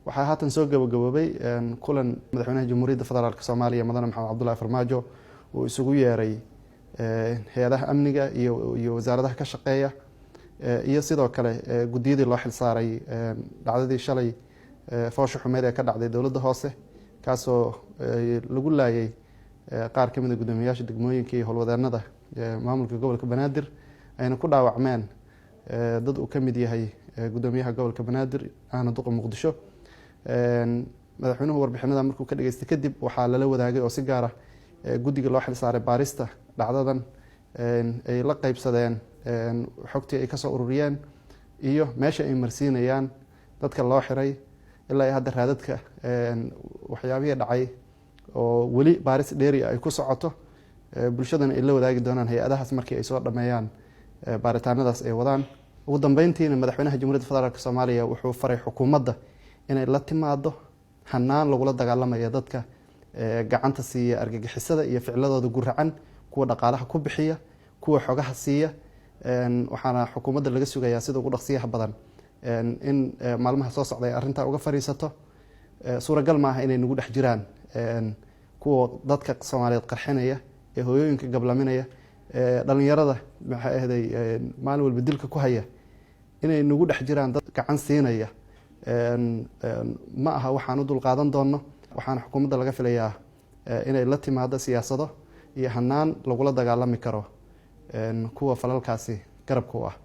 waxaa haatan soo gabagaboobay kulan madaxweynaha Jamhuuriyadda Federaalka Soomaaliya Mudane Maxamed Cabdullaahi Farmaajo oo isugu yeeray hay'adaha amniga iyo wasaaradaha ka shaqeeya iyo sidoo kale gudiyadii loo xil saaray dhacdadii shalay foosho xumeed ee ka dhacday dowladda hoose kaasoo lagu laayay qaar ka mid ah guddoomiyaasha degmooyinka iyo howlwadeenada maamulka gobolka Banaadir ayna ku dhaawacmeen dad uu ka mid yahay guddoomiyaha gobolka Banaadir ahna duqa Muqdisho madaxweynuhu warbixinada markuu ka dhageystay kadib waxaa lala wadaagay oo si gaar ah guddiga loo xil saaray baarista dhacdadan ay la qaybsadeen xogtii ay ka soo ururiyeen iyo meesha ay marsiinayaan dadka loo xiray ilaa hadda raadadka waxyaabihii dhacay oo weli baaris dheeri ay ku socoto bulshadana ay la wadaagi doonaan hay-adahaas markii ay soo dhameeyaan baaritaanadaas ay wadaan ugu dambeyntiina madaxweynaha Jamhuuriyadda Federaalka Soomaaliya wuxuu faray xukuumadda inay la timaado hanaan lagula dagaalamayo dadka gacanta siiya argagixisada iyo ficladooda guracan kuwa dhaqaalaha ku bixiya kuwa xogaha siiya waxaana xukuumadda laga sugayaa sida ugu dhaqsiyaha badan in maalmaha soo socday arrinta uga fariisato suuragal maaha inay nagu dhex jiraan kuwa dadka Soomaaliyeed qarxinaya ee hooyooyinka gablaminaya dhalinyarada maxay ahday maalin walba dilka ku haya inay nagu dhex jiraan dad gacan siinaya ma aha waxaan u dul qaadan doono waxaana xukuumadda laga filayaa inay la timaado siyaasado iyo hanaan lagula dagaalami karo kuwa falalkaasi garabka u ah